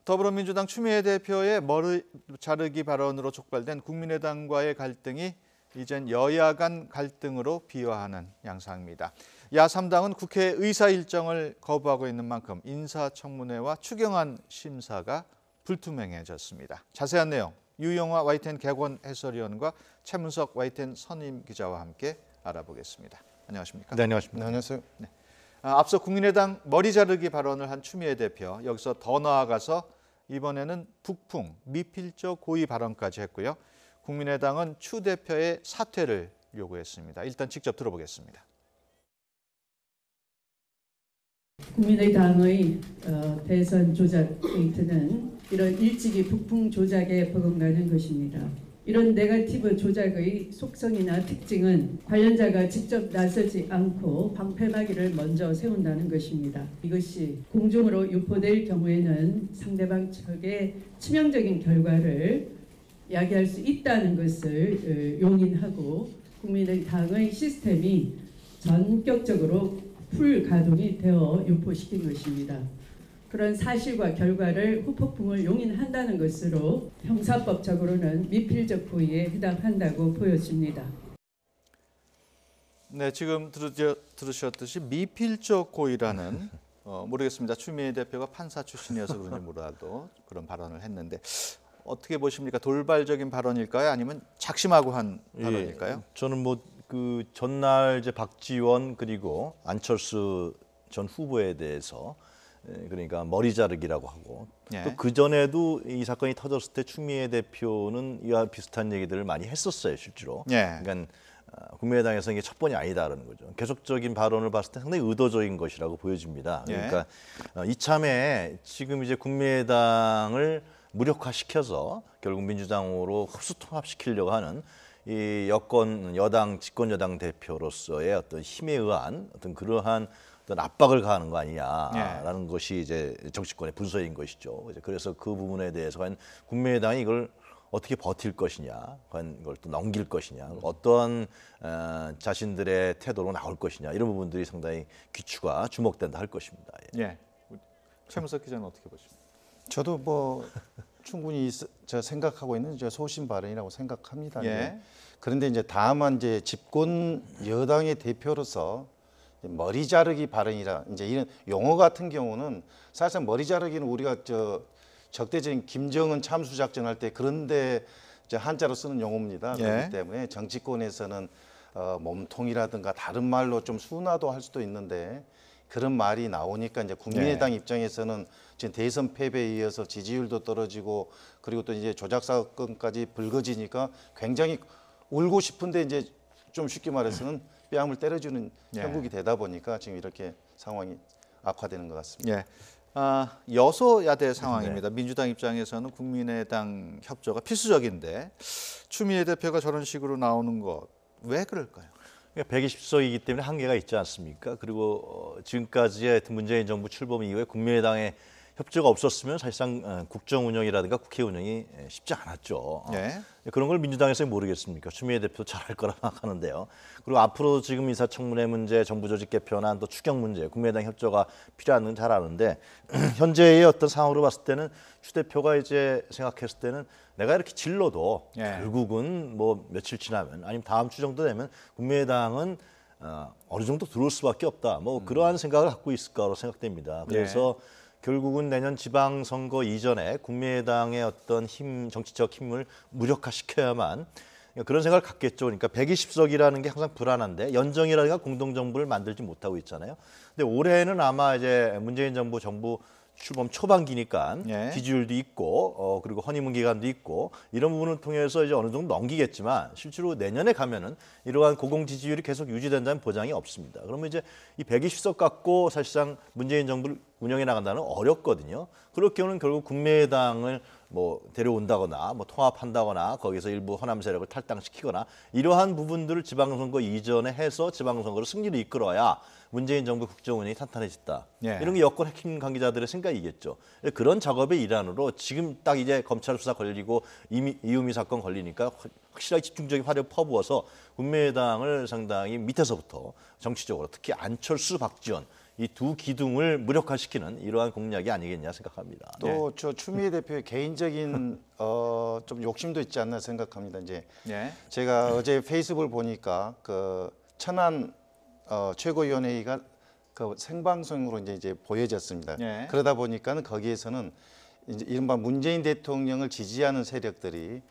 더불어민주당 추미애 대표의 머리 자르기 발언으로 촉발된 국민의당과의 갈등이 이젠 여야 간 갈등으로 비화하는 양상입니다. 야3당은 국회 의사 일정을 거부하고 있는 만큼 인사청문회와 추경안 심사가 불투명해졌습니다. 자세한 내용 유영화 YTN 객원 해설위원과 최문석 YTN 선임 기자와 함께 알아보겠습니다. 안녕하십니까? 네, 안녕하십니까? 네, 안녕하세요. 네. 앞서 국민의당 머리 자르기 발언을 한 추미애 대표, 여기서 더 나아가서 이번에는 북풍, 미필적 고의 발언까지 했고요. 국민의당은 추 대표의 사퇴를 요구했습니다. 일단 직접 들어보겠습니다. 국민의당의 대선 조작 페인트는 이런 일찍이 북풍 조작에 버금가는 것입니다. 이런 네거티브 조작의 속성이나 특징은 관련자가 직접 나서지 않고 방패막이를 먼저 세운다는 것입니다. 이것이 공중으로 유포될 경우에는 상대방 측의 치명적인 결과를 야기할 수 있다는 것을 용인하고 국민의당의 시스템이 전격적으로 풀 가동이 되어 유포시킨 것입니다. 그런 사실과 결과를 후폭풍을 용인한다는 것으로 형사법적으로는 미필적 고의에 해당한다고 보여집니다. 네, 지금 들으셨듯이 미필적 고의라는 모르겠습니다. 추미애 대표가 판사 출신이어서 그런지 몰라도 그런 발언을 했는데 어떻게 보십니까? 돌발적인 발언일까요? 아니면 작심하고 한 발언일까요? 저는 그 전날 이제 박지원 그리고 안철수 전 후보에 대해서 그러니까 머리 자르기라고 하고 예. 또 그 전에도 이 사건이 터졌을 때 추미애 대표는 이와 비슷한 얘기들을 많이 했었어요, 실제로. 예. 그러니까 국민의당에서 이게 첫 번이 아니다라는 거죠. 계속적인 발언을 봤을 때 상당히 의도적인 것이라고 보여집니다. 그러니까 이참에 지금 이제 국민의당을 무력화시켜서 결국 민주당으로 흡수 통합시키려고 하는 이 여당 집권 여당 대표로서의 어떤 힘에 의한 어떤 그러한 어떤 압박을 가하는 거 아니냐라는 것이 이제 정치권의 분석인 것이죠. 그래서 그 부분에 대해서 과연 국민의당이 이걸 어떻게 버틸 것이냐, 과연 이걸 또 넘길 것이냐, 어떤 자신들의 태도로 나올 것이냐 이런 부분들이 상당히 귀추가 주목된다 할 것입니다. 예. 최문석 기자는 어떻게 보십니까? 저도 충분히 제가 생각하고 있는 소신 발언이라고 생각합니다. 예. 그런데 이제 다만 이제 집권 여당의 대표로서 머리 자르기 발언이라 이제 이런 용어 같은 경우는 사실상 머리 자르기는 우리가 적대적인 김정은 참수 작전 할 때 그런데 한자로 쓰는 용어입니다. 예. 그렇기 때문에 정치권에서는 몸통이라든가 다른 말로 좀 순화도 할 수도 있는데 그런 말이 나오니까 이제 국민의당 입장에서는 지금 대선 패배에 이어서 지지율도 떨어지고 그리고 또 이제 조작 사건까지 불거지니까 굉장히 울고 싶은데 이제 좀 쉽게 말해서는 뺨을 때려주는 형국이 되다 보니까 지금 이렇게 상황이 악화되는 것 같습니다. 예. 여소야대 상황입니다. 민주당 입장에서는 국민의당 협조가 필수적인데 추미애 대표가 저런 식으로 나오는 것 왜 그럴까요? 120석이기 때문에 한계가 있지 않습니까? 그리고 지금까지의 문재인 정부 출범 이후에 국민의당의 협조가 없었으면 사실상 국정 운영이라든가 국회 운영이 쉽지 않았죠. 네. 그런 걸 민주당에서 모르겠습니까? 추미애 대표 잘할 거라 생각하는데요. 그리고 앞으로 지금 인사청문회 문제, 정부 조직 개편안, 또 추경 문제, 국민의당 협조가 필요한 건 잘 아는데 현재의 어떤 상황으로 봤을 때는 추 대표가 이제 생각했을 때는 내가 이렇게 질러도 결국은 며칠 지나면 아니면 다음 주 정도 되면 국민의당은 어느 정도 들어올 수밖에 없다. 그러한 생각을 갖고 있을 거라고 생각됩니다. 그래서 결국은 내년 지방선거 이전에 국민의당의 어떤 정치적 힘을 무력화시켜야만 그런 생각을 갖겠죠. 그러니까 120석이라는 게 항상 불안한데 연정이라든가 공동정부를 만들지 못하고 있잖아요. 근데 올해는 아마 이제 문재인 정부 출범 초반기니까 지지율도 있고 그리고 허니문 기간도 있고 이런 부분을 통해서 이제 어느 정도 넘기겠지만 실제로 내년에 가면은 이러한 고공 지지율이 계속 유지된다는 보장이 없습니다. 그러면 이제 이 120석 갖고 사실상 문재인 정부를 운영해 나간다는 어렵거든요. 그럴 경우는 결국 국민의당을 데려온다거나 통합한다거나 거기서 일부 호남 세력을 탈당시키거나 이러한 부분들을 지방선거 이전에 해서 지방선거로 승리를 이끌어야 문재인 정부 국정 운영이 탄탄해졌다. 이런 게 여권 핵심 관계자들의 생각이겠죠. 그런 작업의 일환으로 지금 딱 이제 검찰 수사 걸리고 이유미 사건 걸리니까 확실하게 집중적인 화력을 퍼부어서 국민의당을 상당히 밑에서부터 정치적으로 특히 안철수, 박지원 이 두 기둥을 무력화시키는 이러한 공약이 아니겠냐 생각합니다. 또 저 추미애 대표의 개인적인 좀 욕심도 있지 않나 생각합니다. 이제 예. 제가 어제 페이스북을 보니까 그 천안 최고위원회의가 그 생방송으로 이제 보여졌습니다. 예. 그러다 보니까는 거기에서는 이제 이른바 문재인 대통령을 지지하는 세력들이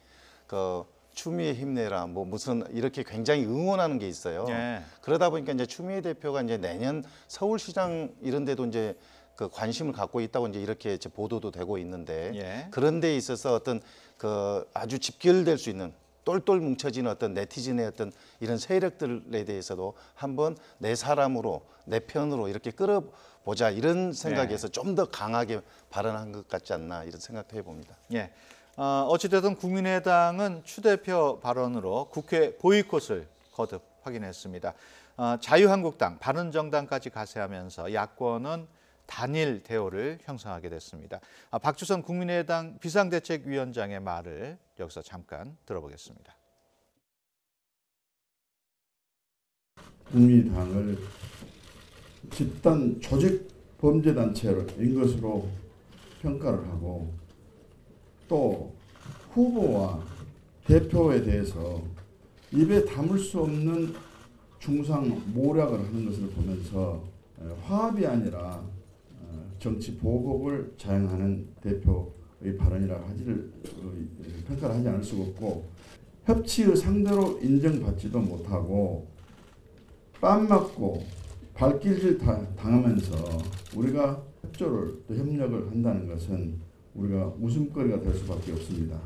그 추미애 힘내라 뭐 무슨 이렇게 굉장히 응원하는 게 있어요. 예. 그러다 보니까 이제 추미애 대표가 이제 내년 서울시장 이런 데도 이제 그 관심을 갖고 있다고 이제 이렇게 이제 보도도 되고 있는데 예. 그런 데 있어서 어떤 그 아주 집결될 수 있는 똘똘 뭉쳐지는 어떤 네티즌의 어떤 이런 세력들에 대해서도 한번 내 사람으로 내 편으로 이렇게 끌어보자 이런 생각에서 좀 더 강하게 발언한 것 같지 않나 이런 생각도 해봅니다. 예. 어찌됐든 국민의당은 추 대표 발언으로 국회 보이콧을 거듭 확인했습니다. 자유한국당, 바른정당까지 가세하면서 야권은 단일 대오를 형성하게 됐습니다. 박주선 국민의당 비상대책위원장의 말을 여기서 잠깐 들어보겠습니다. 국민의당을 집단 조직 범죄단체인 것으로 평가를 하고 또 후보와 대표에 대해서 입에 담을 수 없는 중상 모략을 하는 것을 보면서 화합이 아니라 정치 보복을 자행하는 대표의 발언이라고 평가를 하지 않을 수가 없고 협치의 상대로 인정받지도 못하고 뺨 맞고 발길질 당하면서 우리가 협조를 또 협력을 한다는 것은 우리가 웃음거리가 될 수밖에 없습니다.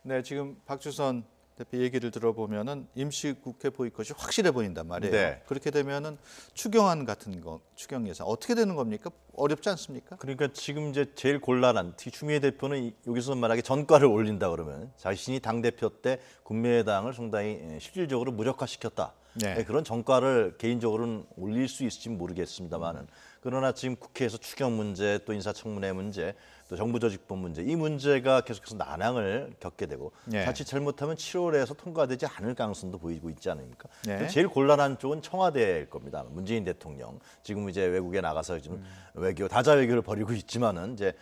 네, 지금 박주선 대표 얘기를 들어보면은 임시국회 보이콧이 확실해 보인단 말이에요. 네. 그렇게 되면은 추경안 같은 거, 추경 예산 어떻게 되는 겁니까? 어렵지 않습니까? 그러니까 지금 이제 제일 곤란한 특히 추미애 대표는 여기서 말하기 전과를 올린다 그러면 자신이 당 대표 때 국민의당을 상당히 실질적으로 무력화시켰다. 네. 그런 전과를 개인적으로는 올릴 수 있을지 모르겠습니다만은 그러나 지금 국회에서 추경 문제 또 인사청문회 문제 또 정부조직법 문제 이 문제가 계속해서 난항을 겪게 되고 네. 자칫 잘못하면 7월에서 통과되지 않을 가능성도 보이고 있지 않습니까? 네. 제일 곤란한 쪽은 청와대일 겁니다. 문재인 대통령 지금 이제 외국에 나가서 지금 외교 다자 외교를 벌이고 있지만은 이제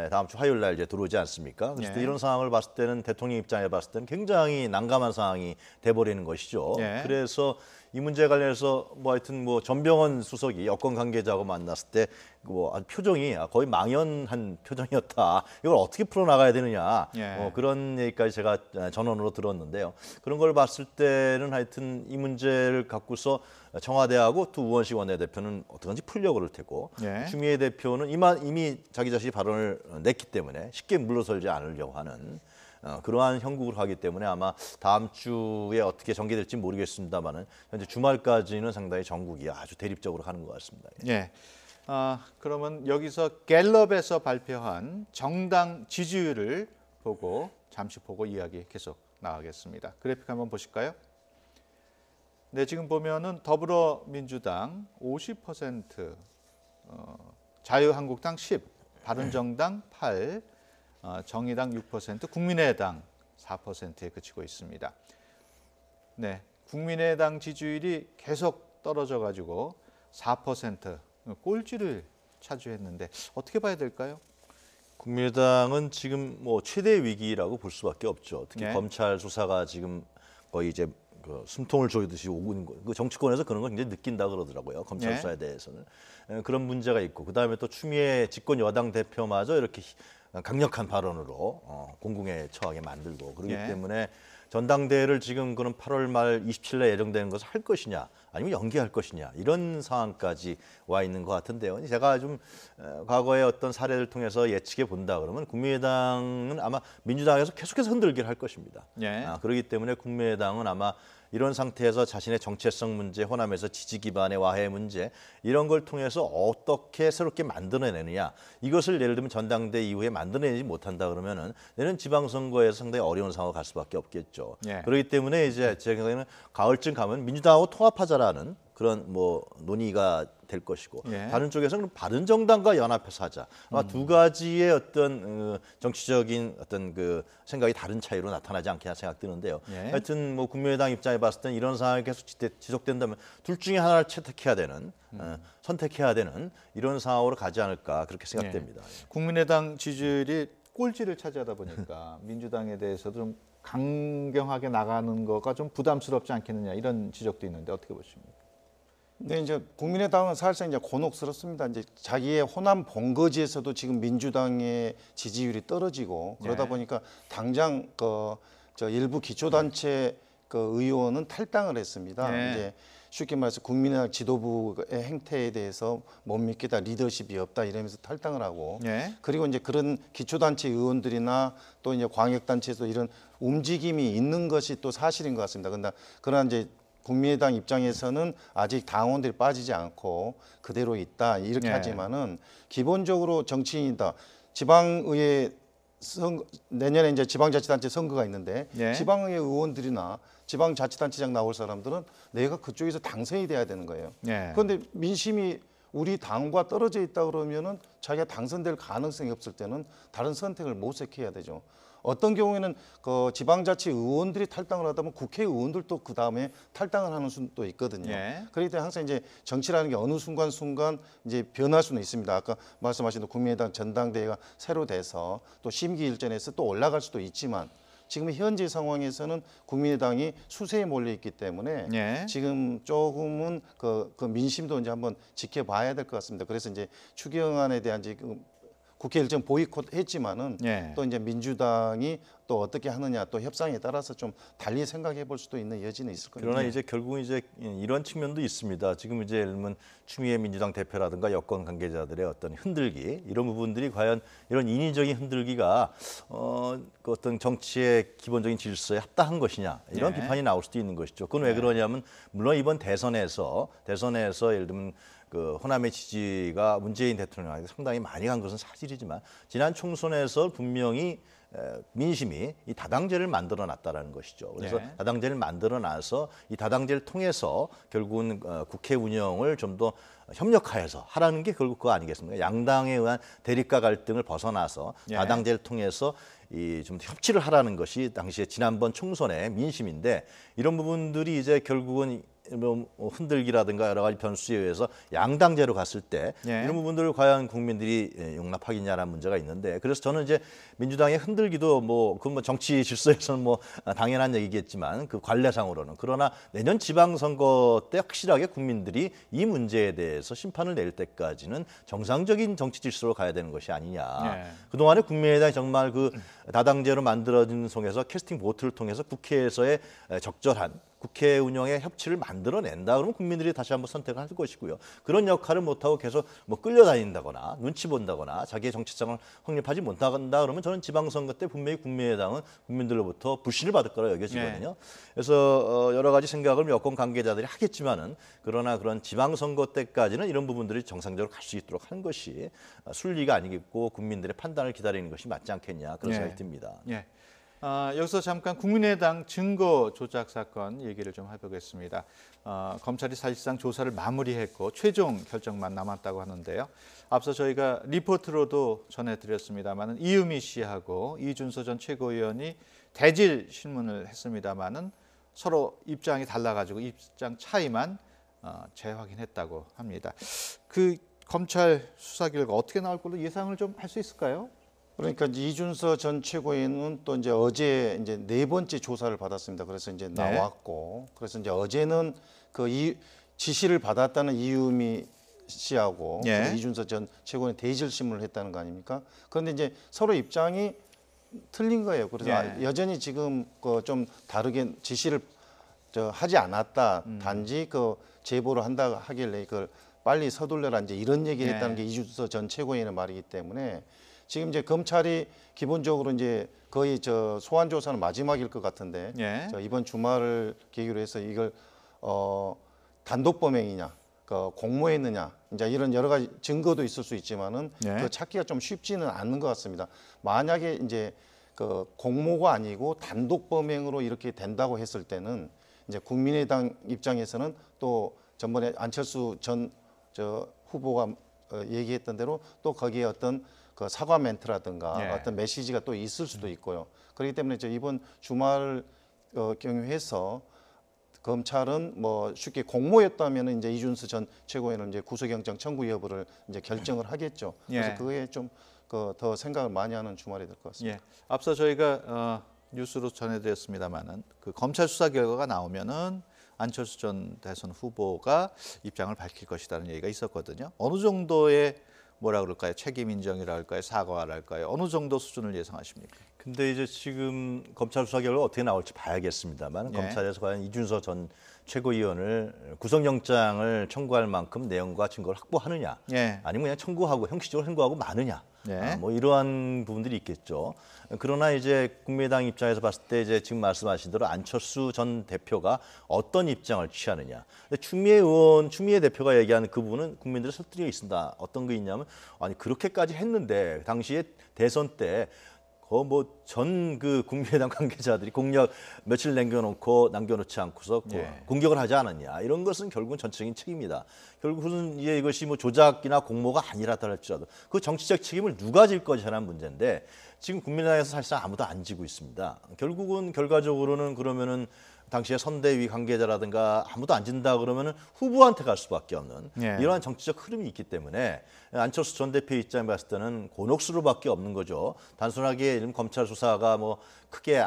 다음 주 화요일 날 이제 들어오지 않습니까? 그래서 네. 이런 상황을 봤을 때는 대통령 입장에 봤을 때는 굉장히 난감한 상황이 돼버리는 것이죠. 네. 그래서 이 문제에 관련해서 뭐 하여튼 뭐 전병헌 수석이 여권 관계자하고 만났을 때 뭐 표정이 거의 망연한 표정이었다. 이걸 어떻게 풀어나가야 되느냐. 예. 그런 얘기까지 제가 전원으로 들었는데요. 그런 걸 봤을 때는 하여튼 이 문제를 갖고서 청와대하고 또 우원식 원내대표는 어떻게든지 풀려고 그럴 테고 예. 추미애 대표는 이미 자기 자신이 발언을 냈기 때문에 쉽게 물러설지 않으려고 하는 그러한 형국을 하기 때문에 아마 다음 주에 어떻게 전개될지 모르겠습니다만은 현재 주말까지는 상당히 전국이 아주 대립적으로 가는 것 같습니다. 예. 그러면 여기서 갤럽에서 발표한 정당 지지율을 잠시 보고 이야기 계속 나가겠습니다. 그래픽 한번 보실까요? 네, 지금 보면은 더불어민주당 50%, 자유한국당 10, 바른정당 8, 정의당 6%, 국민의당 4%에 그치고 있습니다. 네, 국민의당 지지율이 계속 떨어져 가지고 4% 꼴찌를 차지했는데 어떻게 봐야 될까요? 국민의당은 지금 뭐 최대 위기라고 볼 수밖에 없죠. 특히 네. 검찰 수사가 지금 거의 이제 그 숨통을 조이듯이 오고 있는 거. 그 정치권에서 그런 걸 굉장히 느낀다 그러더라고요. 검찰 네. 수사에 대해서는 그런 문제가 있고 그다음에 또 추미애 집권 여당 대표마저 이렇게 강력한 발언으로 공공에 처하게 만들고 그렇기 네. 때문에 전당대회를 지금 그런 8월 말 27일에 예정되는 것을 할 것이냐 아니면 연기할 것이냐 이런 상황까지 와 있는 것 같은데요. 제가 좀 과거의 어떤 사례를 통해서 예측해 본다 그러면 국민의당은 아마 민주당에서 계속해서 흔들기를 할 것입니다. 네. 그렇기 때문에 국민의당은 아마 이런 상태에서 자신의 정체성 문제, 호남에서 지지 기반의 와해 문제 이런 걸 통해서 어떻게 새롭게 만들어내느냐 이것을 예를 들면 전당대 이후에 만들어내지 못한다 그러면은 내년 지방선거에서 상당히 어려운 상황을 갈 수밖에 없겠죠. 예. 그렇기 때문에 이제 제 생각에는 가을쯤 가면 민주당하고 통합하자라는 그런 뭐 논의가 될 것이고 예. 다른 쪽에서는 바른정당과 연합해서 하자. 아마 두 가지의 어떤 정치적인 어떤 그 생각이 다른 차이로 나타나지 않겠나 생각 드는데요. 예. 하여튼 뭐 국민의당 입장에 봤을 때는 이런 상황이 계속 지속된다면 둘 중에 하나를 채택해야 되는 선택해야 되는 이런 상황으로 가지 않을까 그렇게 생각됩니다. 국민의당 지지율이 꼴찌를 차지하다 보니까 민주당에 대해서도 좀 강경하게 나가는 거가 좀 부담스럽지 않겠느냐 이런 지적도 있는데 어떻게 보십니까? 네, 이제 국민의당은 사실상 이제 곤혹스럽습니다. 이제 자기의 호남 본거지에서도 지금 민주당의 지지율이 떨어지고 그러다 네. 보니까 당장 저 일부 기초단체 의원은 탈당을 했습니다. 네. 이제 쉽게 말해서 국민의당 지도부의 행태에 대해서 못 믿겠다, 리더십이 없다 이러면서 탈당을 하고 예. 그리고 이제 그런 기초단체 의원들이나 또 이제 광역단체에서 이런 움직임이 있는 것이 또 사실인 것 같습니다. 그러나 이제 국민의당 입장에서는 아직 당원들이 빠지지 않고 그대로 있다 이렇게 예. 하지만은 기본적으로 정치인이다. 지방의회 내년에 이제 지방자치단체 선거가 있는데 예. 지방의회 의원들이나 지방자치단체장 나올 사람들은 내가 그쪽에서 당선이 돼야 되는 거예요. 예. 그런데 민심이 우리 당과 떨어져 있다 그러면은 자기가 당선될 가능성이 없을 때는 다른 선택을 모색해야 되죠. 어떤 경우에는 그 지방자치 의원들이 탈당을 하다 보면 국회의원들도 그 다음에 탈당을 하는 수도 있거든요. 예. 그렇기 때문에 항상 이제 정치라는 게 어느 순간 이제 변할 수는 있습니다. 아까 말씀하신 대로 국민의당 전당대회가 새로 돼서 또 심기일전에서 또 올라갈 수도 있지만 지금 현재 상황에서는 국민의당이 수세에 몰려 있기 때문에 예. 지금 조금은 그 민심도 이제 한번 지켜봐야 될 것 같습니다. 그래서 이제 추경안에 대한 지금 국회 일정 보이콧 했지만은 예. 또 이제 민주당이 또 어떻게 하느냐 또 협상에 따라서 좀 달리 생각해 볼 수도 있는 여지는 있을 겁니다. 그러나 이제 결국은 이제 이런 측면도 있습니다. 지금 이제 예를 들면 추미애 민주당 대표라든가 여권 관계자들의 어떤 흔들기 이런 부분들이 과연 이런 인위적인 흔들기가 그 어떤 정치의 기본적인 질서에 합당한 것이냐 이런 네. 비판이 나올 수도 있는 것이죠. 그건 왜 그러냐면 물론 이번 대선에서 예를 들면 그 호남의 지지가 문재인 대통령에게 상당히 많이 간 것은 사실이지만 지난 총선에서 분명히 민심이 이 다당제를 만들어놨다라는 것이죠. 그래서 네. 다당제를 만들어놔서 이 다당제를 통해서 결국은 국회 운영을 좀 더 협력하여서 하라는 게 결국 그거 아니겠습니까? 양당에 의한 대립과 갈등을 벗어나서 예. 다당제를 통해서 이 좀 협치를 하라는 것이 당시에 지난번 총선의 민심인데 이런 부분들이 이제 결국은 뭐 흔들기라든가 여러 가지 변수에 의해서 양당제로 갔을 때 예. 이런 부분들을 과연 국민들이 용납하겠냐라는 문제가 있는데 그래서 저는 이제 민주당의 흔들기도 그 뭐 정치 질서에서는 뭐 당연한 얘기겠지만 그 관례상으로는 그러나 내년 지방선거 때 확실하게 국민들이 이 문제에 대해서 심판을 내릴 때까지는 정상적인 정치 질서로 가야 되는 것이 아니냐. 예. 그동안에 국민의당이 정말 그 다당제로 만들어진 속에서 캐스팅 보트를 통해서 국회에서의 적절한 국회 운영의 협치를 만들어낸다 그러면 국민들이 다시 한번 선택을 할 것이고요. 그런 역할을 못하고 계속 뭐 끌려다닌다거나 눈치 본다거나 자기의 정치성을 확립하지 못한다 그러면 저는 지방선거 때 분명히 국민의당은 국민들로부터 불신을 받을 거라 여겨지거든요. 그래서 여러 가지 생각을 여권 관계자들이 하겠지만은 그러나 그런 지방선거 때까지는 이런 부분들이 정상적으로 갈 수 있도록 하는 것이 순리가 아니겠고 국민들의 판단을 기다리는 것이 맞지 않겠냐 그런 생각이 듭니다. 예. 여기서 잠깐 국민의당 증거 조작 사건 얘기를 좀 해보겠습니다. 검찰이 사실상 조사를 마무리했고 최종 결정만 남았다고 하는데요. 앞서 저희가 리포트로도 전해드렸습니다마는 이유미 씨하고 이준서 전 최고위원이 대질 신문을 했습니다마는 서로 입장이 달라가지고 입장 차이만 재확인했다고 합니다. 그 검찰 수사 결과 어떻게 나올 걸로 예상을 좀 할 수 있을까요? 그러니까 이준서 전 최고위원은 또 이제 어제 이제 4번째 조사를 받았습니다. 그래서 이제 나왔고, 그래서 이제 어제는 지시를 받았다는 이유미 씨하고 예. 이준서 전 최고위원 대질 신문을 했다는 거 아닙니까? 그런데 이제 서로 입장이 틀린 거예요. 그래서 예. 여전히 지금 좀 다르게 지시를 하지 않았다. 단지 제보를 한다 하길래 그걸 빨리 서둘러라 이제 이런 얘기를 했다는 게 이준서 전 최고위원의 말이기 때문에. 지금 이제 검찰이 기본적으로 이제 거의 소환 조사는 마지막일 것 같은데 예. 이번 주말을 계기로 해서 이걸 단독 범행이냐, 공모했느냐, 이제 이런 여러 가지 증거도 있을 수 있지만은 예. 찾기가 좀 쉽지는 않는 것 같습니다. 만약에 이제 공모가 아니고 단독 범행으로 이렇게 된다고 했을 때는 이제 국민의당 입장에서는 또 전번에 안철수 전 저 후보가 얘기했던 대로 또 거기에 어떤 그 사과 멘트라든가 예. 어떤 메시지가 또 있을 수도 있고요. 그렇기 때문에 저 이번 주말 경유해서 검찰은 뭐 쉽게 공모였다면 이제 이준수 전 최고위원은 이제 구속영장 청구 여부를 이제 결정을 하겠죠. 그래서 예. 그거에 좀 더 생각을 많이 하는 주말이 될 것 같습니다. 예. 앞서 저희가 뉴스로 전해드렸습니다만은 그 검찰 수사 결과가 나오면은 안철수 전 대선 후보가 입장을 밝힐 것이라는 얘기가 있었거든요. 어느 정도의 뭐라 그럴까요? 책임 인정이랄까요? 사과랄까요? 어느 정도 수준을 예상하십니까? 근데 이제 지금 검찰 수사 결과 어떻게 나올지 봐야겠습니다만 예. 검찰에서 과연 이준석 전 최고위원을 구속영장을 청구할 만큼 내용과 증거를 확보하느냐, 예. 아니면 그냥 청구하고 형식적으로 행보하고 마느냐, 예. 뭐 이러한 부분들이 있겠죠. 그러나 이제 국민의당 입장에서 봤을 때 이제 지금 말씀하신 대로 안철수 전 대표가 어떤 입장을 취하느냐. 근데 추미애 대표가 얘기하는 그 부분은 국민들의 설득력이 있습니다. 어떤 게 있냐면 아니 그렇게까지 했는데 당시에 대선 때 뭐 전 그 국민의당 관계자들이 공약 며칠 남겨놓지 않고서 예. 공격을 하지 않았냐. 이런 것은 결국은 전체적인 책임이다. 결국은 이제 이것이 뭐 조작이나 공모가 아니라다 할지라도 그 정치적 책임을 누가 질 것이라는 문제인데 지금 국민의당에서 사실상 아무도 안 지고 있습니다. 결국은 결과적으로는 그러면은 당시에 선대위 관계자라든가 아무도 안 진다 그러면은 후보한테 갈 수밖에 없는 예. 이러한 정치적 흐름이 있기 때문에 안철수 전 대표 입장에 봤을 때는 곤혹스러울밖에 없는 거죠. 단순하게 이런 검찰 수사가 뭐 크게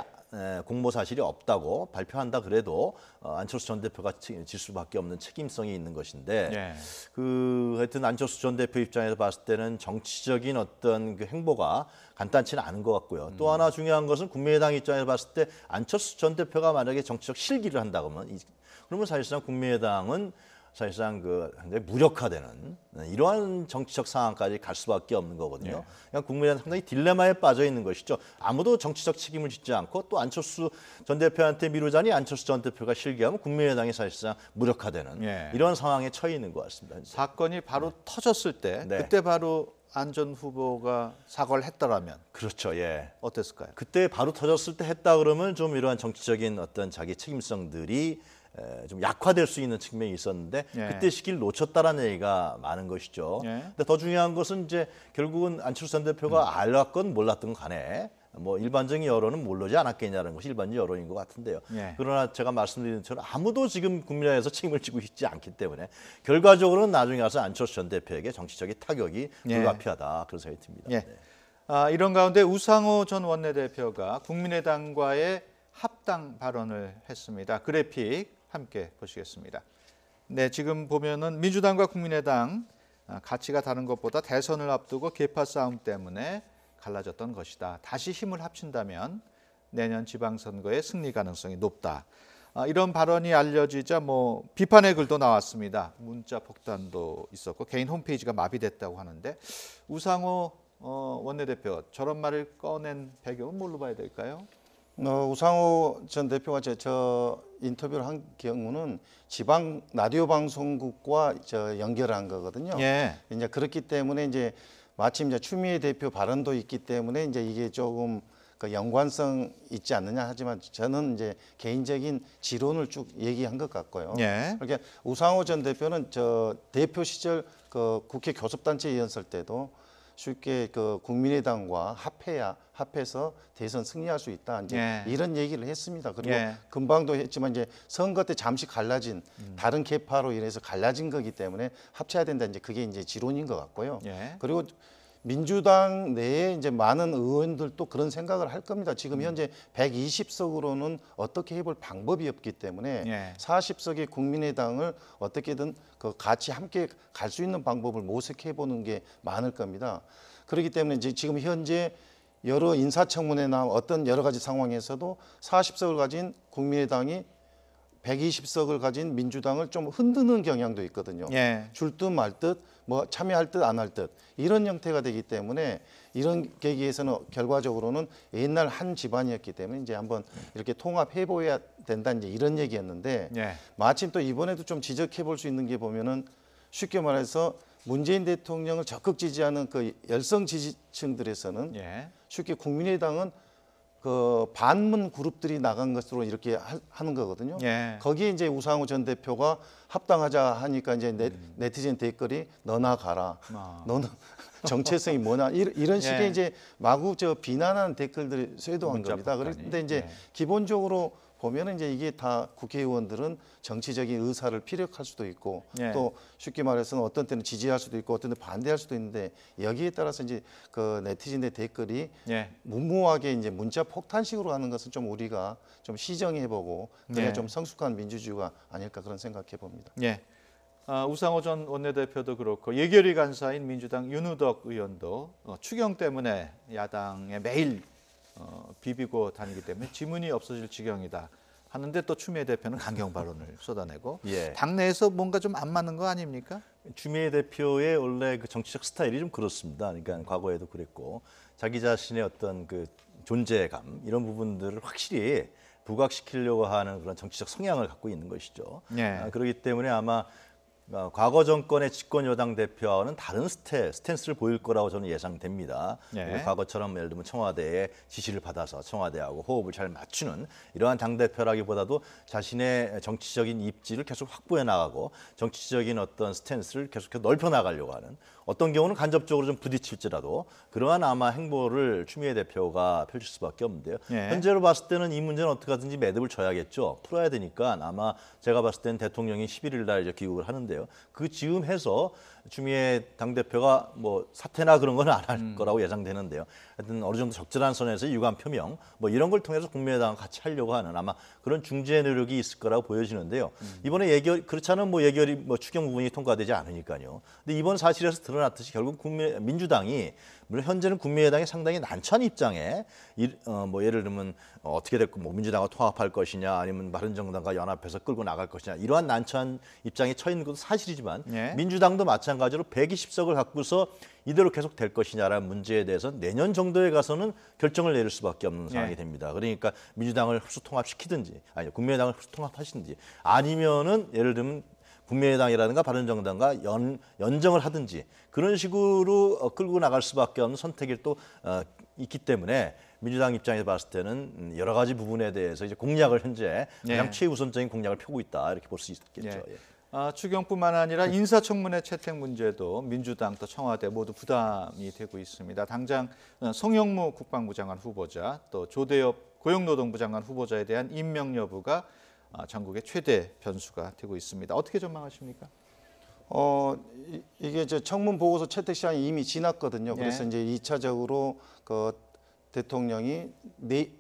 공모 사실이 없다고 발표한다 그래도 안철수 전 대표가 질 수밖에 없는 책임성이 있는 것인데 예. 그 하여튼 안철수 전 대표 입장에서 봤을 때는 정치적인 어떤 그 행보가 간단치는 않은 것 같고요. 또 하나 중요한 것은 국민의당 입장에서 봤을 때 안철수 전 대표가 만약에 정치적 실기를 한다 그러면 사실상 국민의당은 사실상 그 굉장히 무력화되는 이러한 정치적 상황까지 갈 수밖에 없는 거거든요. 그냥 국민의당 상당히 딜레마에 빠져 있는 것이죠. 아무도 정치적 책임을 짓지 않고 또 안철수 전 대표한테 미루자니 안철수 전 대표가 실기하면 국민의당이 사실상 무력화되는 예. 이런 상황에 처해 있는 것 같습니다. 사건이 바로 터졌을 때 네. 그때 바로 안 전 후보가 사과를 했더라면 그렇죠. 예. 어땠을까요? 그때 바로 터졌을 때 했다 그러면 좀 이러한 정치적인 어떤 자기 책임성들이 좀 약화될 수 있는 측면이 있었는데 예. 그때 시기를 놓쳤다라는 얘기가 많은 것이죠. 예. 근데 더 중요한 것은 이제 결국은 안철수 전 대표가 알았건 몰랐던 간에 뭐 일반적인 여론은 모르지 않았겠냐는 것이 일반적인 여론인 것 같은데요. 예. 그러나 제가 말씀드린 것처럼 아무도 지금 국민의당에서 책임을 지고 있지 않기 때문에 결과적으로는 나중에 가서 안철수 전 대표에게 정치적인 타격이 예. 불가피하다 그런 생각이 듭니다. 예. 네. 이런 가운데 우상호 전 원내대표가 국민의당과의 합당 발언을 했습니다. 그래픽 함께 보시겠습니다. 네, 지금 보면은 민주당과 국민의당 가치가 다른 것보다 대선을 앞두고 계파 싸움 때문에 갈라졌던 것이다. 다시 힘을 합친다면 내년 지방선거의 승리 가능성이 높다. 이런 발언이 알려지자 뭐 비판의 글도 나왔습니다. 문자 폭탄도 있었고 개인 홈페이지가 마비됐다고 하는데 우상호 원내대표 저런 말을 꺼낸 배경은 뭘로 봐야 될까요? 우상호 전 대표가 저 인터뷰를 한 경우는 지방 라디오 방송국과 연결한 거거든요. 예. 이제 그렇기 때문에 이제 마침 이제 추미애 대표 발언도 있기 때문에 이제 이게 조금 그 연관성 있지 않느냐 하지만 저는 이제 개인적인 지론을 쭉 얘기한 것 같고요. 예. 그러니까 우상호 전 대표는 저 대표 시절 그 국회 교섭단체 연설 때도 쉽게 그 국민의당과 합해서 대선 승리할 수 있다. 이제 예. 이런 얘기를 했습니다. 그리고 예. 금방도 했지만 이제 선거 때 잠시 갈라진 다른 계파로 인해서 갈라진 거기 때문에 합쳐야 된다. 이제 그게 이제 지론인 것 같고요. 예. 그리고 민주당 내에 이제 많은 의원들도 그런 생각을 할 겁니다. 지금 현재 120석으로는 어떻게 해볼 방법이 없기 때문에 예. 40석의 국민의당을 어떻게든 그 같이 함께 갈 수 있는 방법을 모색해 보는 게 많을 겁니다. 그렇기 때문에 이제 지금 현재 여러 인사청문회나 어떤 여러 가지 상황에서도 40석을 가진 국민의당이 120석을 가진 민주당을 좀 흔드는 경향도 있거든요. 예. 줄 듯 말 듯, 뭐 참여할 듯 안 할 듯 이런 형태가 되기 때문에 이런 계기에서는 결과적으로는 옛날 한 집안이었기 때문에 이제 한번 이렇게 통합해 보여야 된다 이제 이런 얘기였는데 예. 마침 또 이번에도 좀 지적해 볼 수 있는 게 보면은 쉽게 말해서 문재인 대통령을 적극 지지하는 그 열성 지지층들에서는 예. 쉽게 국민의당은 그 반문 그룹들이 나간 것으로 이렇게 하는 거거든요. 예. 거기에 이제 우상호 전 대표가 합당하자 하니까 이제 네티즌 댓글이 너나 가라. 너는 정체성이 뭐냐 이런 식의 예. 이제 마구 저 비난하는 댓글들이 쇄도한 문자 겁니다. 폭탄이. 그런데 이제 예. 기본적으로 보면은 이제 이게 다 국회의원들은 정치적인 의사를 피력할 수도 있고 예. 또 쉽게 말해서는 어떤 때는 지지할 수도 있고 어떤 때 반대할 수도 있는데 여기에 따라서 이제 그 네티즌의 댓글이 예. 무모하게 이제 문자 폭탄식으로 하는 것은 좀 우리가 좀 시정해보고 그래야 예. 좀 성숙한 민주주의가 아닐까 그런 생각해 봅니다. 예. 우상호 전 원내대표도 그렇고 예결위 간사인 민주당 윤우덕 의원도 추경 때문에 야당에 매일 비비고 다니기 때문에 지문이 없어질 지경이다 하는데 또 추미애 대표는 강경 발언을 쏟아내고 예. 당내에서 뭔가 좀 안 맞는 거 아닙니까? 추미애 대표의 원래 그 정치적 스타일이 좀 그렇습니다. 그러니까 과거에도 그랬고 자기 자신의 어떤 그 존재감 이런 부분들을 확실히 부각시키려고 하는 그런 정치적 성향을 갖고 있는 것이죠. 예. 그렇기 때문에 아마 과거 정권의 집권 여당 대표와는 다른 스탠스를 보일 거라고 저는 예상됩니다. 예. 과거처럼 예를 들면 청와대의 지시를 받아서 청와대하고 호흡을 잘 맞추는 이러한 당 대표라기보다도 자신의 정치적인 입지를 계속 확보해 나가고 정치적인 어떤 스탠스를 계속 넓혀 나가려고 하는 어떤 경우는 간접적으로 좀 부딪힐지라도 그러한 아마 행보를 추미애 대표가 펼칠 수밖에 없는데요. 예. 현재로 봤을 때는 이 문제는 어떻게 하든지 매듭을 져야겠죠. 풀어야 되니까 아마 제가 봤을 때는 대통령이 11일 날 이제 귀국을 하는데요. 그 즈음해서 추미애 당대표가 뭐 사퇴나 그런 건 안 할 거라고 예상되는데요. 하여튼 어느 정도 적절한 선에서 유감 표명 뭐 이런 걸 통해서 국민의당과 같이 하려고 하는 아마 그런 중재 노력이 있을 거라고 보여지는데요. 이번에 그렇지 않은 뭐 예결이 뭐 추경 부분이 통과되지 않으니까요. 근데 이번 사실에서 드러났듯이 결국 민주당이 물론 현재는 국민의당이 상당히 난처한 입장에 뭐 예를 들면 어떻게 됐고 뭐 민주당과 통합할 것이냐 아니면 바른정당과 연합해서 끌고 나갈 것이냐 이러한 난처한 입장에 처해 있는 것도 사실이지만 예. 민주당도 마찬가지로 120석을 갖고서 이대로 계속 될 것이냐라는 문제에 대해서 내년 정도에 가서는 결정을 내릴 수밖에 없는 상황이 됩니다. 그러니까 민주당을 흡수 통합시키든지 아니 국민의당을 흡수 통합하시든지 아니면은 예를 들면 국민의당이라든가 바른정당과 연정을 하든지 그런 식으로 끌고 나갈 수밖에 없는 선택이 또 있기 때문에 민주당 입장에서 봤을 때는 여러 가지 부분에 대해서 이제 공약을 현재 가장 최우선적인 공약을 펴고 있다 이렇게 볼 수 있겠죠. 예. 추경뿐만 아니라 인사청문회 채택 문제도 민주당 또 청와대 모두 부담이 되고 있습니다. 당장 송영무 국방부 장관 후보자 또 조대엽 고용노동부 장관 후보자에 대한 임명 여부가 전국의 최대 변수가 되고 있습니다. 어떻게 전망하십니까? 이게 이제 청문 보고서 채택 시한이 이미 지났거든요. 그래서 예. 이제 2차적으로 그 대통령이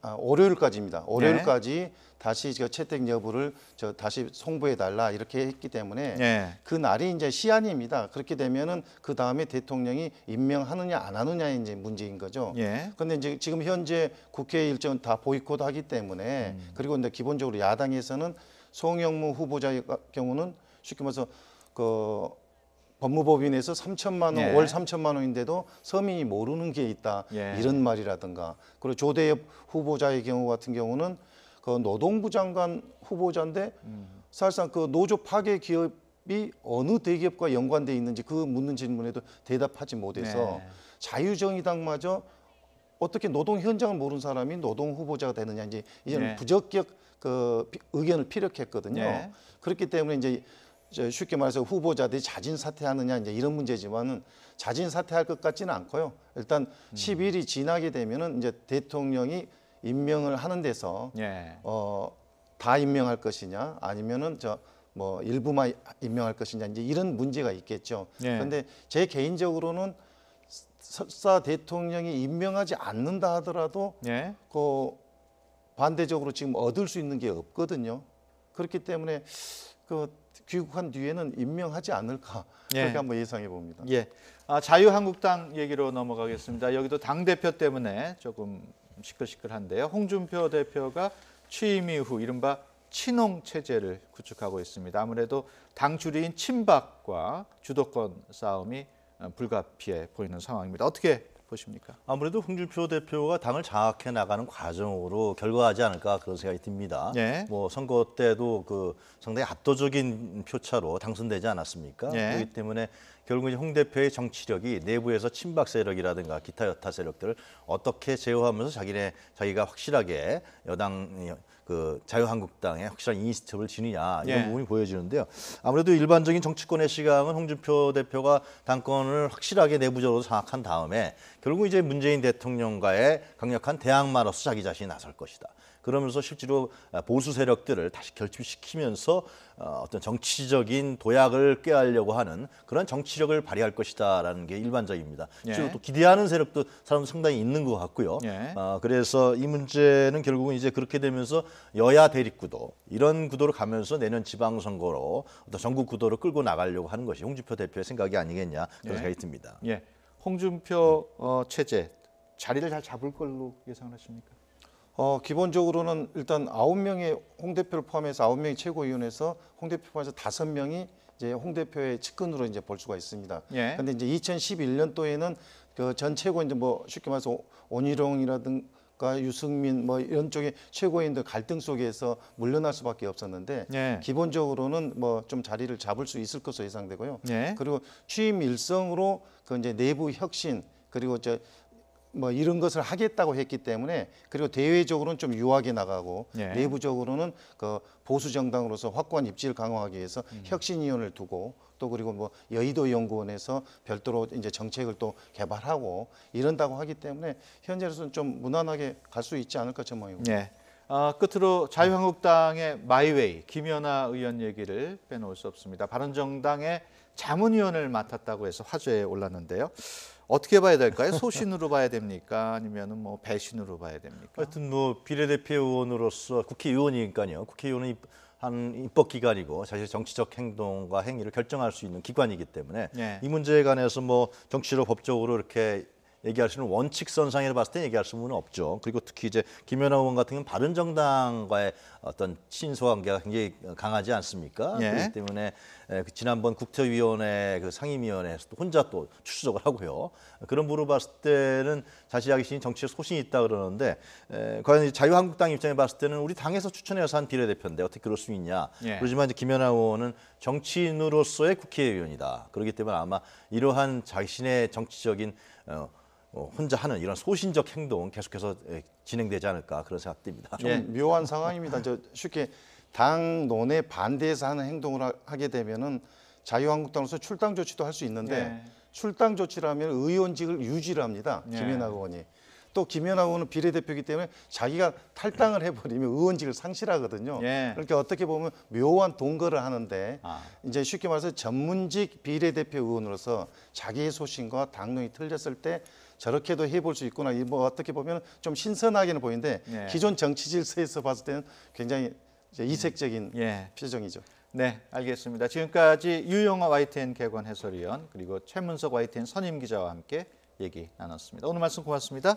월요일까지입니다. 월요일까지 다시 그 채택 여부를 다시 송부해 달라 이렇게 했기 때문에 예. 그 날이 이제 시한입니다. 그렇게 되면은 그 다음에 대통령이 임명하느냐 안 하느냐의 이제 문제인 거죠. 예. 그런데 이제 지금 현재 국회 일정은 다 보이콧하기 때문에 그리고 이제 기본적으로 야당에서는 송영무 후보자의 경우는 쉽게 말해서 그 법무법인에서 3천만 원, 예. 월 3천만 원인데도 서민이 모르는 게 있다. 예. 이런 말이라든가. 그리고 조대엽 후보자의 경우 같은 경우는 그 노동부 장관 후보자인데 사실상 그 노조 파괴 기업이 어느 대기업과 연관돼 있는지 그 묻는 질문에도 대답하지 못해서 네. 자유정의당마저 어떻게 노동 현장을 모르는 사람이 노동 후보자가 되느냐 이제 이제는 네. 부적격 그 의견을 피력했거든요. 네. 그렇기 때문에 이제 쉽게 말해서 후보자들이 자진 사퇴하느냐 이제 이런 문제지만은 자진 사퇴할 것 같지는 않고요. 일단 10일이 지나게 되면은 이제 대통령이 임명을 하는 데서 예. 다 임명할 것이냐 아니면은 뭐 일부만 임명할 것이냐 이제 이런 문제가 있겠죠. 예. 그런데 제 개인적으로는 설사 대통령이 임명하지 않는다 하더라도 예. 그 반대적으로 지금 얻을 수 있는 게 없거든요. 그렇기 때문에 그 귀국한 뒤에는 임명하지 않을까 예. 그렇게 한번 예상해 봅니다. 예. 자유한국당 얘기로 넘어가겠습니다. 여기도 당 대표 때문에 조금 시끌시끌한데요. 홍준표 대표가 취임 이후 이른바 친홍 체제를 구축하고 있습니다. 아무래도 당 주류인 친박과 주도권 싸움이 불가피해 보이는 상황입니다. 어떻게 보십니까? 아무래도 홍준표 대표가 당을 장악해 나가는 과정으로 결과하지 않을까 그런 생각이 듭니다. 예. 뭐 선거 때도 그 상당히 압도적인 표차로 당선되지 않았습니까? 예. 그렇기 때문에 결국 이제 홍 대표의 정치력이 내부에서 친박 세력이라든가 기타 여타 세력들을 어떻게 제어하면서 자기가 확실하게 여당 그 자유한국당에 확실한 이니시티브를 지느냐 이런 예. 부분이 보여지는데요. 아무래도 일반적인 정치권의 시각은 홍준표 대표가 당권을 확실하게 내부적으로 장악한 다음에 결국 이제 문재인 대통령과의 강력한 대항마로서 자기 자신이 나설 것이다. 그러면서 실제로 보수 세력들을 다시 결집시키면서 어떤 정치적인 도약을 꾀하려고 하는 그런 정치력을 발휘할 것이다라는 게 일반적입니다. 실제로 예. 또 기대하는 세력도 사람도 상당히 있는 것 같고요. 예. 그래서 이 문제는 결국은 이제 그렇게 되면서 여야 대립 구도 이런 구도로 가면서 내년 지방선거로 어떤 전국 구도로 끌고 나가려고 하는 것이 홍준표 대표의 생각이 아니겠냐 그런 예. 생각이 듭니다. 예. 홍준표 체제 자리를 잘 잡을 걸로 예상하십니까? 기본적으로는 일단 9명의 홍 대표를 포함해서 9명이 최고위원회에서 홍 대표 포함해서 5명이 이제 홍 대표의 측근으로 이제 볼 수가 있습니다. 예. 근데 이제 2011년도에는 그 전 최고 이제 뭐 쉽게 말해서 온희룡이라든가 유승민 뭐 이런 쪽의 최고위원들 갈등 속에서 물러날 수밖에 없었는데 예. 기본적으로는 뭐 좀 자리를 잡을 수 있을 것으로 예상되고요. 예. 그리고 취임 일성으로 그 이제 내부 혁신 그리고 뭐 이런 것을 하겠다고 했기 때문에 그리고 대외적으로는 좀 유하게 나가고 예. 내부적으로는 그 보수 정당으로서 확고한 입지를 강화하기 위해서 혁신위원회를 두고 또 그리고 뭐 여의도 연구원에서 별도로 이제 정책을 또 개발하고 이런다고 하기 때문에 현재로서는 좀 무난하게 갈 수 있지 않을까 전망이고. 예. 끝으로 자유한국당의 마이웨이 김연아 의원 얘기를 빼놓을 수 없습니다. 바른정당의 자문위원을 맡았다고 해서 화제에 올랐는데요. 어떻게 봐야 될까요? 소신으로 봐야 됩니까? 아니면은 뭐 배신으로 봐야 됩니까? 하여튼 뭐 비례대표 의원으로서 국회의원이니까요. 국회의원은 한 입법기관이고 사실 정치적 행동과 행위를 결정할 수 있는 기관이기 때문에 예. 이 문제에 관해서 뭐 정치로 법적으로 이렇게 얘기할 수 있는 원칙선상에 봤을 때 얘기할 수는 없죠. 그리고 특히 이제 김연아 의원 같은 경우는 바른정당과의 어떤 친소관계가 굉장히 강하지 않습니까? 예. 그렇기 때문에 지난번 국토위원회 그 상임위원회에서도 혼자 또 출석을 하고요. 그런 부분으로 봤을 때는 자신이 자신이 정치에 소신이 있다 그러는데 과연 자유한국당 입장에 봤을 때는 우리 당에서 추천해서 한 비례대표인데 어떻게 그럴 수 있냐. 예. 그렇지만 이제 김연아 의원은 정치인으로서의 국회의원이다. 그렇기 때문에 아마 이러한 자신의 정치적인 혼자 하는 이런 소신적 행동은 계속해서 진행되지 않을까 그런 생각됩니다. 좀 묘한 상황입니다. 쉽게 당론에 반대해서 하는 행동을 하게 되면은 자유한국당으로서 출당 조치도 할 수 있는데 예. 출당 조치라면 의원직을 유지를 합니다. 예. 김연아 의원이. 또 김연아 의원은 비례대표이기 때문에 자기가 탈당을 해버리면 의원직을 상실하거든요. 예. 그러니까 어떻게 보면 묘한 동거를 하는데 아. 이제 쉽게 말해서 전문직 비례대표 의원으로서 자기의 소신과 당론이 틀렸을 때 저렇게도 해볼 수 있구나. 뭐 어떻게 보면 좀 신선하게는 보이는데 예. 기존 정치 질서에서 봤을 때는 굉장히 이제 이색적인 예. 표정이죠. 네, 알겠습니다. 지금까지 유영아 YTN 개관 해설위원 그리고 최문석 YTN 선임 기자와 함께 얘기 나눴습니다. 오늘 말씀 고맙습니다.